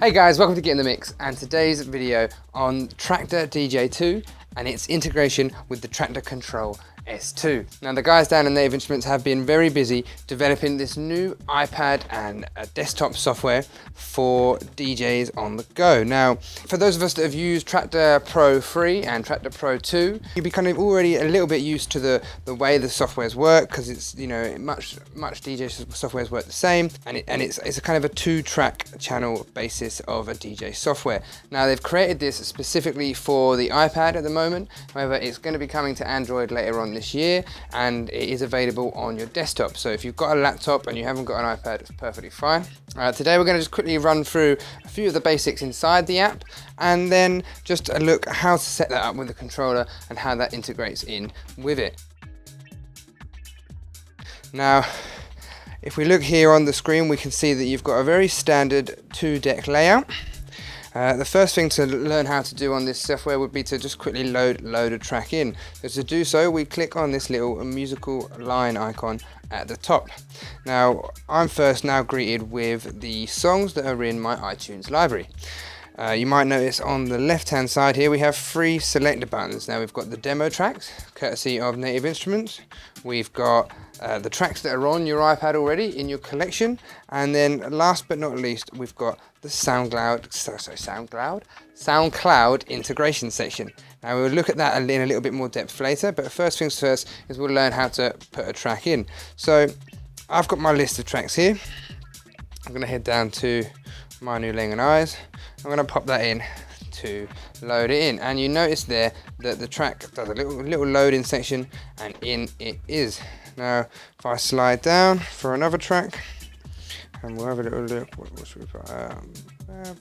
Hey guys, welcome to Get in the Mix, and today's video on Traktor DJ 2 and its integration with the Traktor Kontrol S2. Now the guys down in Native Instruments have been very busy developing this new iPad and desktop software for DJs on the go. Now for those of us that have used Traktor Pro 3 and Traktor Pro 2, you'll be kind of already a little bit used to the way the softwares work, because it's, you know, much DJ softwares work the same, and it's a kind of a 2-track channel basis of a DJ software. Now they've created this specifically for the iPad at the moment. However, it's going to be coming to Android later on this year, and it is available on your desktop. So if you've got a laptop and you haven't got an iPad, it's perfectly fine. Today we're going to just quickly run through a few of the basics inside the app, and then just a look at how to set that up with the controller and how that integrates in with it. Now if we look here on the screen, we can see that you've got a very standard 2-deck layout. The first thing to learn how to do on this software would be to just quickly load a track in. So to do so, we click on this little musical line icon at the top. Now I'm first now greeted with the songs that are in my iTunes library. You might notice on the left hand side here we have 3 selector buttons. Now we've got the demo tracks, courtesy of Native Instruments. We've got the tracks that are on your iPad already in your collection, and then last but not least we've got the SoundCloud integration section. Now we'll look at that in a little bit more depth later, but first things first is we'll learn how to put a track in. So I've got my list of tracks here. I'm going to head down to My New Lang and Eyes. I'm going to pop that in to load it in, and you notice there that the track does a little loading section, and in it is. Now if I slide down for another track, and we'll have a little look, what should we put? A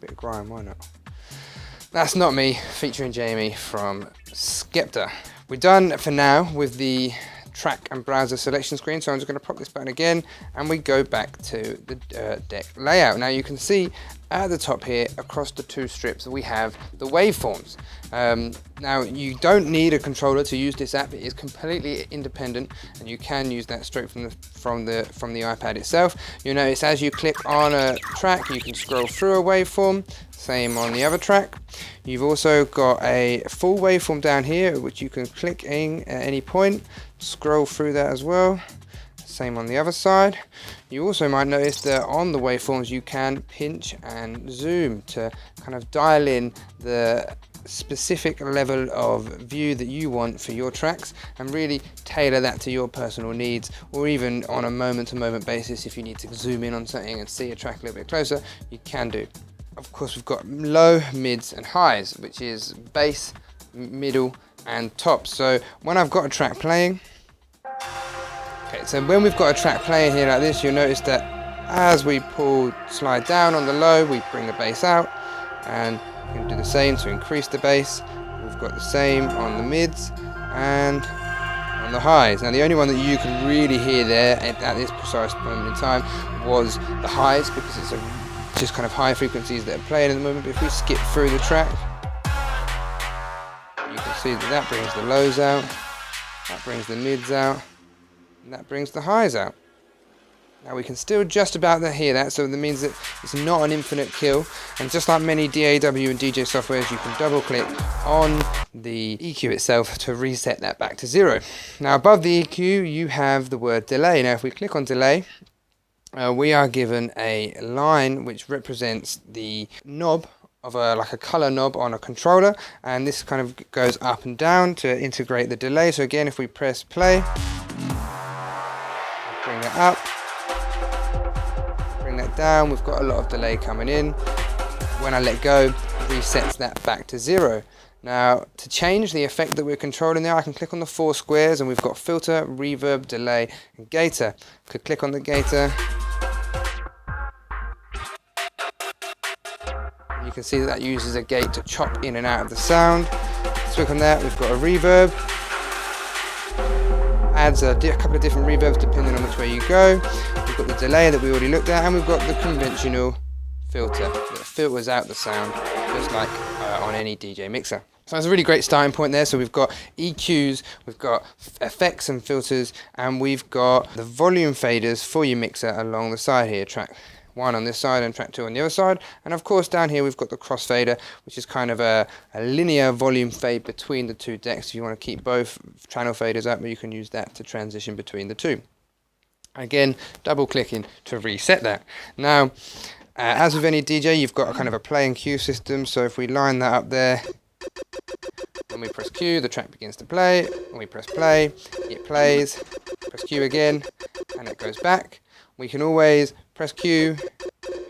bit of grime, why not? That's Not Me, featuring Jamie from Skepta. We're done for now with the track and browser selection screen, so I'm just going to pop this button again, and we go back to the deck layout. Now you can see at the top here, across the 2 strips, we have the waveforms. Now you don't need a controller to use this app. It is completely independent, and you can use that straight from the iPad itself. You'll notice as you click on a track, you can scroll through a waveform. Same on the other track. You've also got a full waveform down here, which you can click in at any point, scroll through that as well. Same on the other side. You also might notice that on the waveforms you can pinch and zoom to kind of dial in the specific level of view that you want for your tracks, and really tailor that to your personal needs, or even on a moment-to-moment basis, if you need to zoom in on something and see a track a little bit closer, you can do. Of course, we've got low, mids and highs, which is bass, middle and top. So when I've got a track playing, so when we've got a track playing here like this, you'll notice that as we slide down on the low, we bring the bass out, and we can do the same to increase the bass. We've got the same on the mids and on the highs. Now the only one that you can really hear there at this precise moment in time was the highs, because it's just kind of high frequencies that are playing at the moment. But if we skip through the track, you can see that brings the lows out, that brings the mids out, and that brings the highs out. Now we can still just about hear that, so that means that it's not an infinite kill, and just like many DAW and DJ softwares, you can double click on the EQ itself to reset that back to 0. Now above the EQ you have the word delay. Now if we click on delay, we are given a line which represents the knob of like a color knob on a controller, and this kind of goes up and down to integrate the delay. So again, if we press play, bring that up, bring that down, we've got a lot of delay coming in. When I let go, it resets that back to 0. Now to change the effect that we're controlling there, I can click on the 4 squares, and we've got filter, reverb, delay and gator. Could click on the gator. You can see that uses a gate to chop in and out of the sound. Click on that, we've got a reverb. Adds a couple of different reverbs depending on which way you go. We've got the delay that we already looked at, and we've got the conventional filter that filters out the sound, just like on any DJ mixer. So that's a really great starting point there. So we've got EQs, we've got effects and filters, and we've got the volume faders for your mixer along the side here. 1 on this side and track 2 on the other side. And of course down here we've got the crossfader, which is kind of a linear volume fade between the two decks. If you want to keep both channel faders up, you can use that to transition between the two. Again, double clicking to reset that. Now, as with any DJ, you've got a kind of a play and cue system. So if we line that up there, when we press Q, the track begins to play. When we press play, it plays. Press Q again, and it goes back. We can always press Q,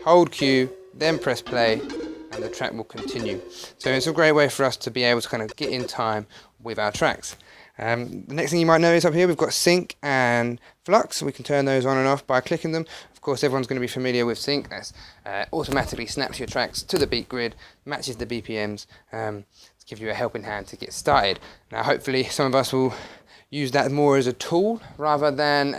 hold Q, then press play, and the track will continue. So it's a great way for us to be able to kind of get in time with our tracks. The next thing you might notice up here, we've got sync and flux. We can turn those on and off by clicking them. Of course, everyone's going to be familiar with sync. That's automatically snaps your tracks to the beat grid, matches the BPMs, to give you a helping hand to get started. Now, hopefully, some of us will use that more as a tool rather than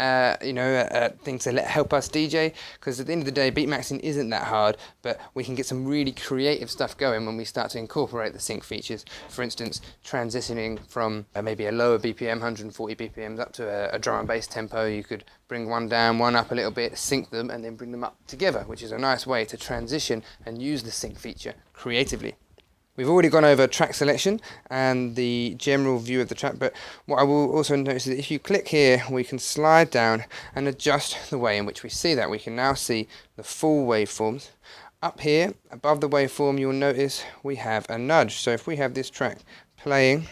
things to help us DJ, because at the end of the day, beat maxing isn't that hard, but we can get some really creative stuff going when we start to incorporate the sync features. For instance, transitioning from maybe a lower BPM, 140 BPMs, up to a drum and bass tempo. You could bring one down, one up a little bit, sync them, and then bring them up together, which is a nice way to transition and use the sync feature creatively. We've already gone over track selection and the general view of the track, but what I will also notice is that if you click here, we can slide down and adjust the way in which we see that. We can now see the full waveforms. Up here, above the waveform, you'll notice we have a nudge. So if we have this track playing,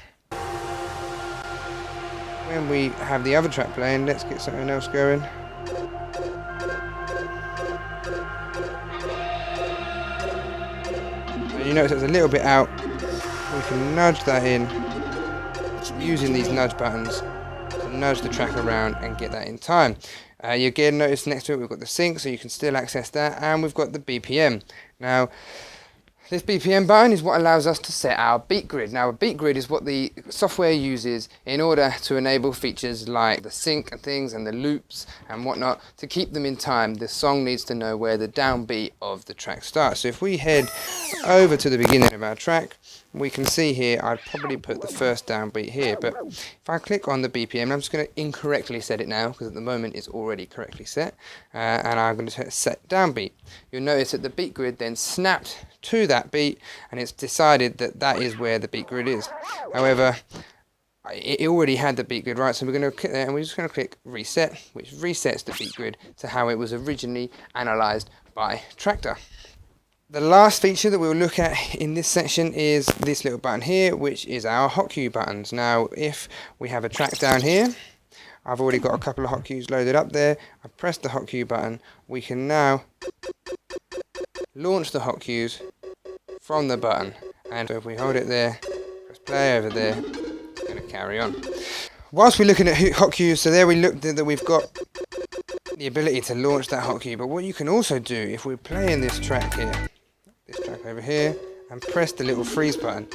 when we have the other track playing, let's get something else going. You notice it's a little bit out. We can nudge that in using these nudge buttons to nudge the track around and get that in time. You again notice next to it we've got the sync, so you can still access that, and we've got the BPM. Now, this BPM button is what allows us to set our beat grid. Now, a beat grid is what the software uses in order to enable features like the sync and things and the loops and whatnot. To keep them in time, the song needs to know where the downbeat of the track starts. So if we head over to the beginning of our track, we can see here I'd probably put the first downbeat here, but if I click on the BPM, I'm just going to incorrectly set it now because at the moment it's already correctly set, and I'm going to set downbeat. You'll notice that the beat grid then snapped to that beat, and it's decided that that is where the beat grid is. However, it already had the beat grid, right? So we're going to click there and we're just going to click reset, which resets the beat grid to how it was originally analyzed by Traktor. The last feature that we'll look at in this section is this little button here, which is our hot cue buttons. Now, if we have a track down here, I've already got a couple of hot cues loaded up there. I press the hot cue button. We can now launch the hot cues from the button. And so if we hold it there, press play over there, it's going to carry on. Whilst we're looking at hot cues, so there we looked at that we've got the ability to launch that hot cue. But what you can also do, if we're playing this track here, this track over here, and press the little freeze button,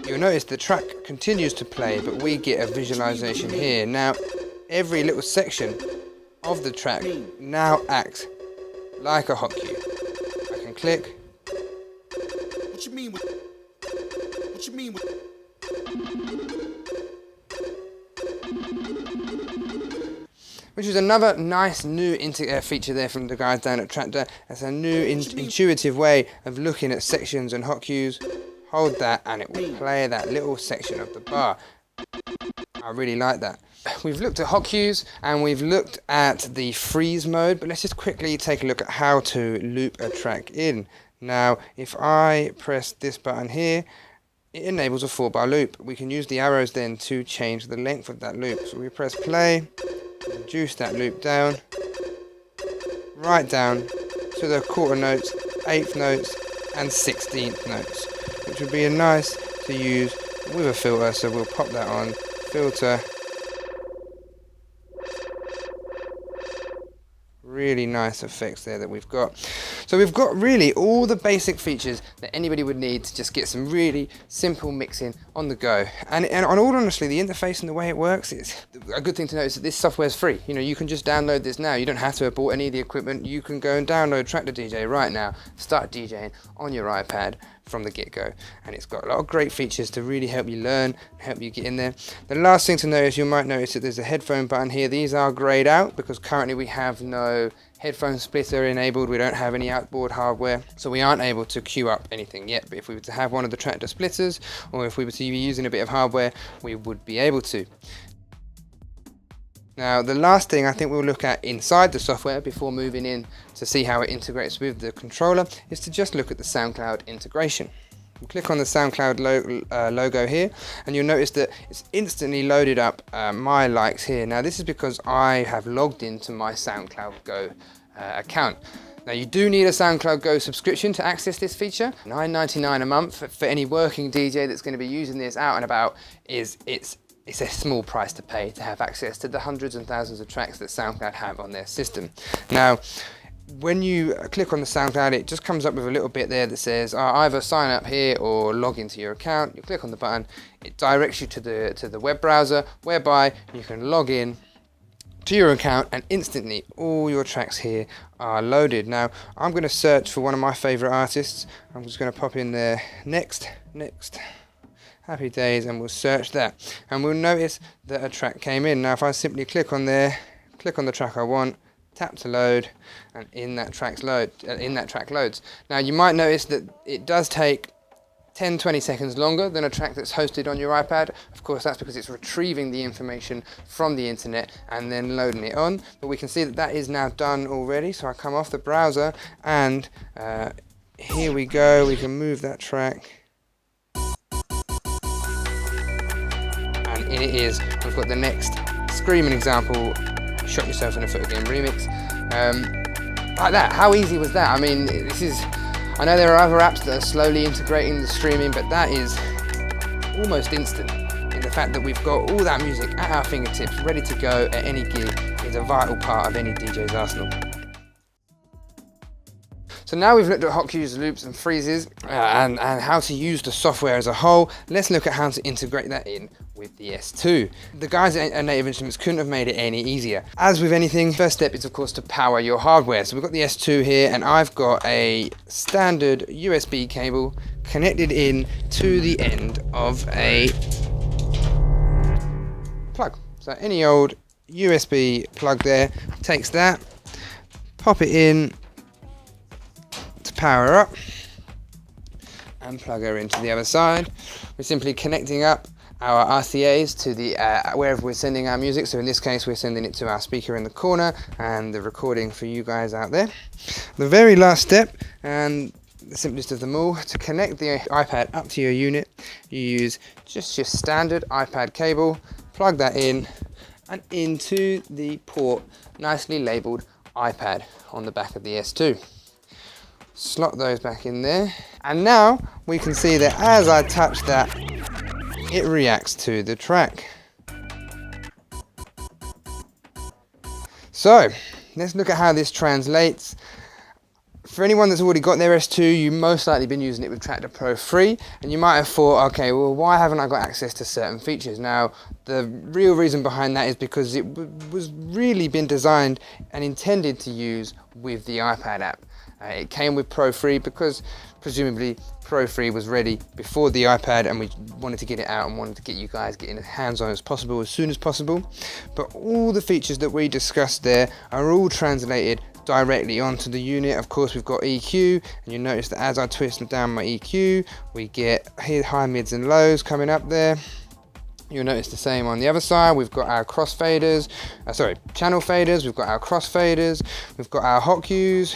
you'll notice the track continues to play, but we get a visualization here. Now, every little section of the track now acts like a hot cue. I can click. What you mean with? What you mean with? Which is another nice new feature there from the guys down at Traktor. That's a new intuitive way of looking at sections and hot cues. Hold that and it will play that little section of the bar. I really like that. We've looked at hot cues and we've looked at the freeze mode, but let's just quickly take a look at how to loop a track in. Now, if I press this button here, it enables a 4-bar loop. We can use the arrows then to change the length of that loop. So we press play, reduce that loop down, right down to the quarter notes, 8th notes, and 16th notes, which would be a nice to use with a filter. So we'll pop that on, filter. Really nice effects there that we've got. So we've got really all the basic features that anybody would need to just get some really simple mixing on the go. And on all honestly, the interface and the way it works, it's a good thing to note is that this software is free. You know, you can just download this now. You don't have to have bought any of the equipment. You can go and download Traktor DJ right now, start DJing on your iPad from the get-go, and it's got a lot of great features to really help you learn, help you get in there. The last thing to notice, you might notice that there's a headphone button here. These are grayed out because currently we have no headphone splitter enabled, we don't have any outboard hardware, so we aren't able to queue up anything yet. But if we were to have one of the Traktor splitters, or if we were to be using a bit of hardware, we would be able to. Now the last thing I think we'll look at inside the software before moving in to see how it integrates with the controller is to just look at the SoundCloud integration. We'll click on the SoundCloud logo here, and you'll notice that it's instantly loaded up my likes here. Now this is because I have logged into my SoundCloud Go account. Now you do need a SoundCloud Go subscription to access this feature. $9.99 a month for any working DJ that's going to be using this out and about it's a small price to pay to have access to the hundreds and thousands of tracks that SoundCloud have on their system. Now, when you click on the SoundCloud, it just comes up with a little bit there that says either sign up here or log into your account. You click on the button, it directs you to the web browser, whereby you can log in to your account and instantly all your tracks here are loaded. Now, I'm going to search for one of my favorite artists. I'm just going to pop in there next Happy Days, and we'll search that, and we'll notice that a track came in. Now if I simply click on there, click on the track I want, tap to load, and in that track loads. Now you might notice that it does take 10-20 seconds longer than a track that's hosted on your iPad. Of course that's because it's retrieving the information from the internet and then loading it on, but we can see that that is now done already. So I come off the browser, and here we go, we can move that track. In it is, we've got the next screaming example, Shot Yourself in a Foot Game remix. Like that, how easy was that? I mean, I know there are other apps that are slowly integrating the streaming, but that is almost instant. And the fact that we've got all that music at our fingertips, ready to go at any gig, is a vital part of any DJ's arsenal. So now we've looked at hot cues, loops and freezes and how to use the software as a whole, let's look at how to integrate that in with the S2. The guys at Native Instruments couldn't have made it any easier. As with anything, first step is of course to power your hardware. So we've got the S2 here, and I've got a standard USB cable connected in to the end of a plug. So any old USB plug there, takes that, pop it in, power up, and plug her into the other side. We're simply connecting up our RCAs to the wherever we're sending our music. So in this case we're sending it to our speaker in the corner and the recording for you guys out there. The very last step, and the simplest of them all, to connect the iPad up to your unit, you use just your standard iPad cable, plug that in and into the port nicely labelled iPad on the back of the S2. Slot those back in there, and now we can see that as I touch that, it reacts to the track. So let's look at how this translates. For anyone that's already got their S2, you most likely been using it with Traktor Pro 3, and you might have thought, okay, well, why haven't I got access to certain features? Now, the real reason behind that is because it was really been designed and intended to use with the iPad app. It came with Pro 3 because presumably Pro 3 was ready before the iPad, and we wanted to get it out and wanted to get you guys getting as hands-on as possible as soon as possible. But all the features that we discussed there are all translated directly onto the unit. Of course we've got EQ, and you notice that as I twist down my EQ, we get high, mids and lows coming up there. You'll notice the same on the other side. We've got our channel faders, we've got our cross faders, we've got our hot cues,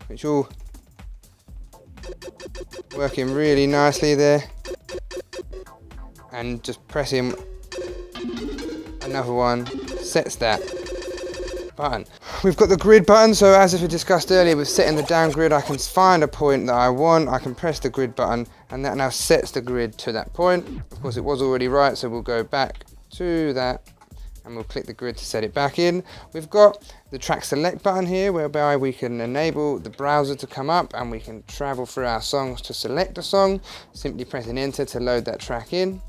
which all working really nicely there, and just pressing another one sets that button. We've got the grid button, so as we discussed earlier with setting the down grid, I can find a point that I want, I can press the grid button, and that now sets the grid to that point. Of course it was already right, so we'll go back to that and we'll click the grid to set it back in. We've got the track select button here, whereby we can enable the browser to come up and we can travel through our songs to select a song, simply pressing enter to load that track in.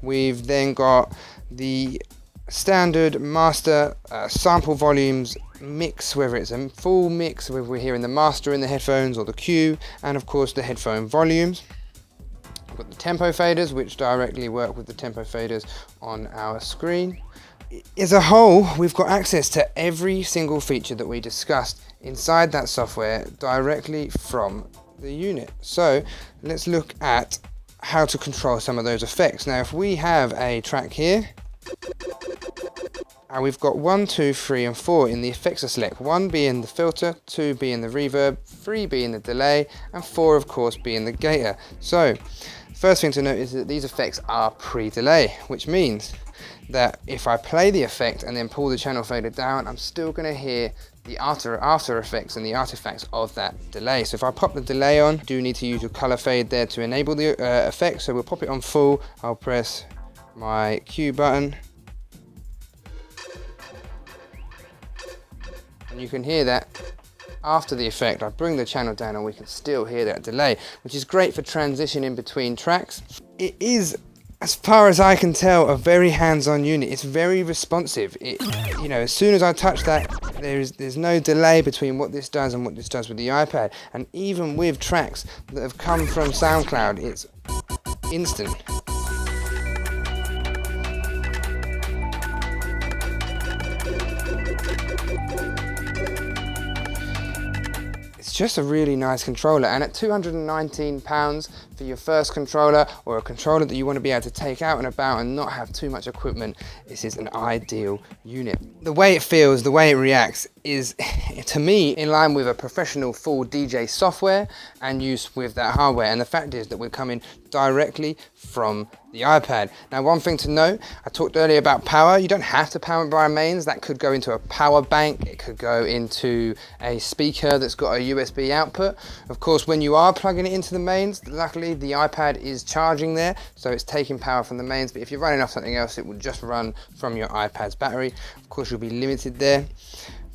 We've then got the standard master sample volumes mix, whether it's a full mix, whether we're hearing the master in the headphones or the cue, and of course the headphone volumes. We've got the tempo faders, which directly work with the tempo faders on our screen. as a whole, we've got access to every single feature that we discussed inside that software directly from the unit. So let's look at how to control some of those effects. Now, if we have a track here, and we've got 1, 2, 3 and 4 in the effects to select, 1 being the filter, 2 being the reverb, 3 being the delay, and 4 of course being the gator. So first thing to note is that these effects are pre-delay, which means that if I play the effect and then pull the channel fader down, I'm still going to hear the after effects and the artifacts of that delay. So if I pop the delay on, you do need to use your color fade there to enable the effect. So we'll pop it on full. I'll press my Q button, and you can hear that after the effect. I bring the channel down and we can still hear that delay, which is great for transitioning between tracks. It is, as far as I can tell, a very hands-on unit. It's very responsive. You know, as soon as I touch that, there's no delay between what this does and what this does with the iPad. And even with tracks that have come from SoundCloud, it's instant. Just a really nice controller, and at £219 for your first controller, or a controller that you want to be able to take out and about and not have too much equipment, this is an ideal unit. The way it feels, the way it reacts is, to me, in line with a professional full DJ software and use with that hardware. And the fact is that we're coming directly from the iPad. Now, one thing to note, I talked earlier about power. You don't have to power it by mains. That could go into a power bank. It could go into a speaker that's got a USB output. Of course, when you are plugging it into the mains, luckily the iPad is charging there, so it's taking power from the mains. But if you're running off something else, it will just run from your iPad's battery. Of course, you'll be limited there.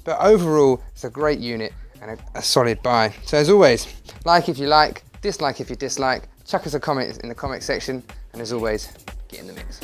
But overall, it's a great unit and a solid buy. So as always, like if you like, dislike if you dislike, chuck us a comment in the comment section, and as always, get in the mix.